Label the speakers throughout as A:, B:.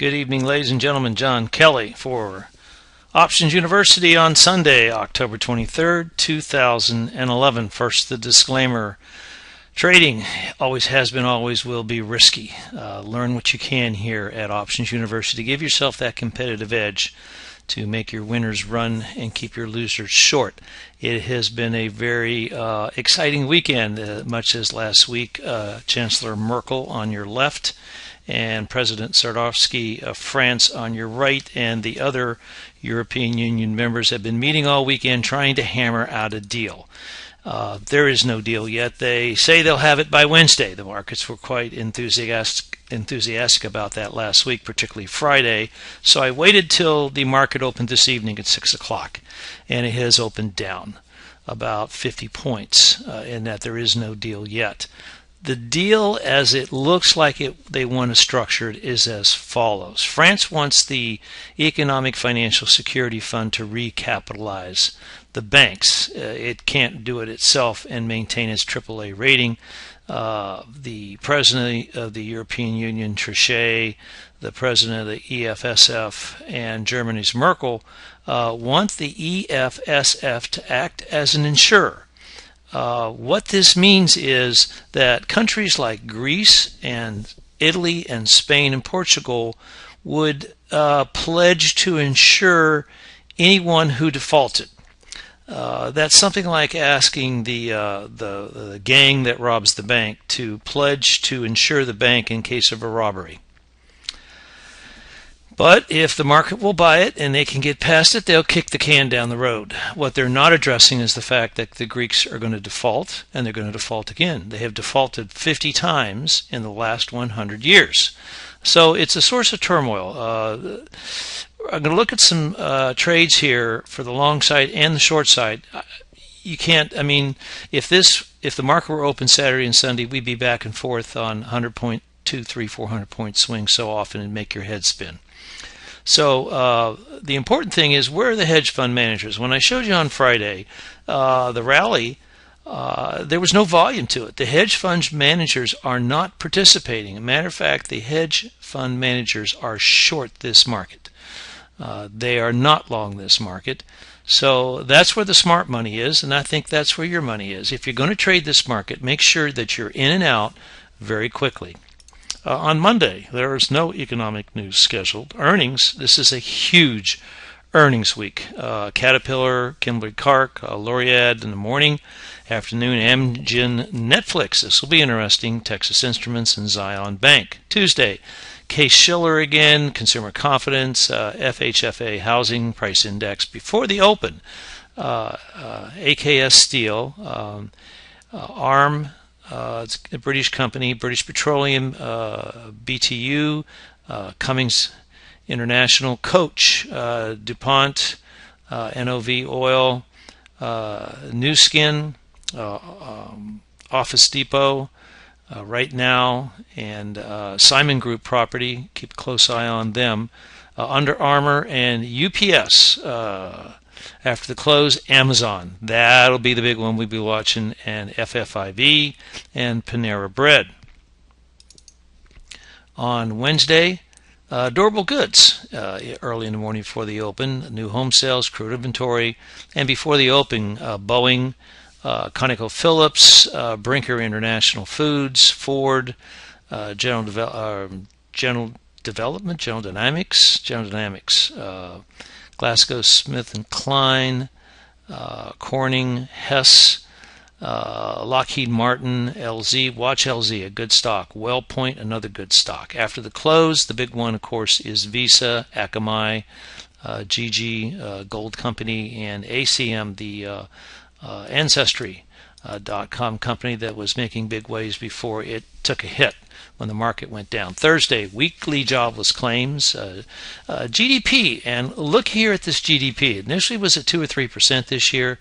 A: Good evening, ladies and gentlemen. John Kelly for Options University on Sunday, October 23rd, 2011. First, the disclaimer. Trading always has been, always will be risky. Learn what you can here at Options University. Give yourself that competitive edge to make your winners run and keep your losers short. It has been a very exciting weekend, much as last week. Chancellor Merkel on your left and President Sarkozy of France on your right, and the other European Union members have been meeting all weekend trying to hammer out a deal. There is no deal yet. They say they'll have it by Wednesday. The markets were quite enthusiastic about that last week, particularly Friday. So I waited till the market opened this evening at 6 o'clock, and it has opened down about 50 points in that there is no deal yet. The deal, as it looks like they want to structure it, is as follows. France wants the Economic Financial Security Fund to recapitalize the banks. It can't do it itself and maintain its AAA rating. The President of the European Union, Trichet, the President of the EFSF, and Germany's Merkel want the EFSF to act as an insurer. What this means is that countries like Greece and Italy and Spain and Portugal would pledge to insure anyone who defaulted. That's something like asking the gang that robs the bank to pledge to insure the bank in case of a robbery. But if the market will buy it and they can get past it, they'll kick the can down the road. What they're not addressing is the fact that the Greeks are going to default, and they're going to default again. They have defaulted 50 times in the last 100 years. So it's a source of turmoil. I'm going to look at some trades here for the long side and the short side. You can't, if the market were open Saturday and Sunday, we'd be back and forth on 100 point, 200, 300, 400 point swings so often and make your head spin. So the important thing is, where are the hedge fund managers? When I showed you on Friday, the rally, there was no volume to it. The hedge fund managers are not participating. As a matter of fact, the hedge fund managers are short this market. They are not long this market. So that's where the smart money is, and I think that's where your money is. If you're going to trade this market, make sure that you're in and out very quickly. On Monday, there is no economic news scheduled. Earnings, this is a huge earnings week. Caterpillar, Kimberly-Clark, Laureate in the morning. Afternoon, Amgen, Netflix. This will be interesting. Texas Instruments and Zion Bank. Tuesday, Case-Shiller again, consumer confidence, FHFA housing price index before the open. AKS Steel, ARM, it's a British company, British Petroleum, BTU, Cummins International, Coach, DuPont, NOV Oil, New Skin, Office Depot, Right Now, and Simon Group Property. Keep a close eye on them. Under Armour and UPS. After the close, Amazon. That'll be the big one we'll be watching, and FFIV and Panera Bread. On Wednesday, durable goods. Early in the morning before the open, new home sales, crude inventory, and before the open, Boeing, ConocoPhillips, Brinker International Foods, Ford, General Dynamics, Glasgow Smith & Kline, Corning, Hess, Lockheed Martin, LZ. Watch LZ, a good stock. WellPoint, another good stock. After the close, the big one, of course, is Visa, Akamai, GG, Gold Company, and ACM, the Ancestry.com company that was making big waves before it took a hit when the market went down. Thursday, weekly jobless claims, GDP, and look here at this GDP. It initially was at 2 or 3% this year.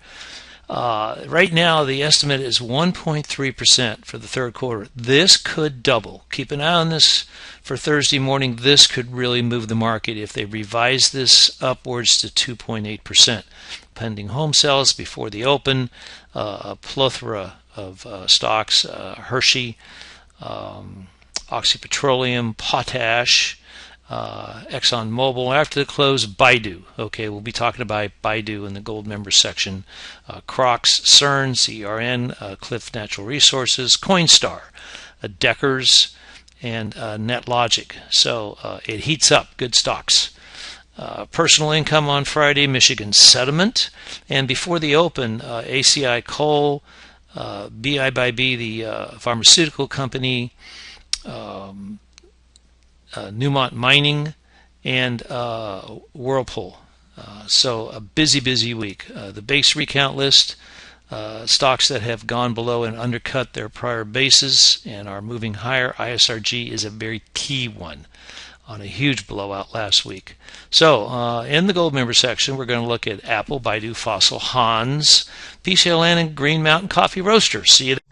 A: Right now, the estimate is 1.3% for the third quarter. This could double. Keep an eye on this for Thursday morning. This could really move the market if they revise this upwards to 2.8%. Pending home sales before the open, a plethora of stocks, Hershey, Oxy Petroleum, Potash, ExxonMobil. After the close, Baidu. Okay, we'll be talking about Baidu in the gold member section. Crocs, CERN, CERN, Cliff Natural Resources, Coinstar, Deckers, and NetLogic. So it heats up. Good stocks. Personal income on Friday, Michigan Sediment. And before the open, ACI Coal, BIB, the pharmaceutical company, Newmont Mining, and Whirlpool. So a busy week. The base recount list, stocks that have gone below and undercut their prior bases and are moving higher. ISRG is a very key one on a huge blowout last week. So in the gold member section, we're going to look at Apple, Baidu, Fossil, Hans, PCLN, and Green Mountain Coffee Roaster. See you there.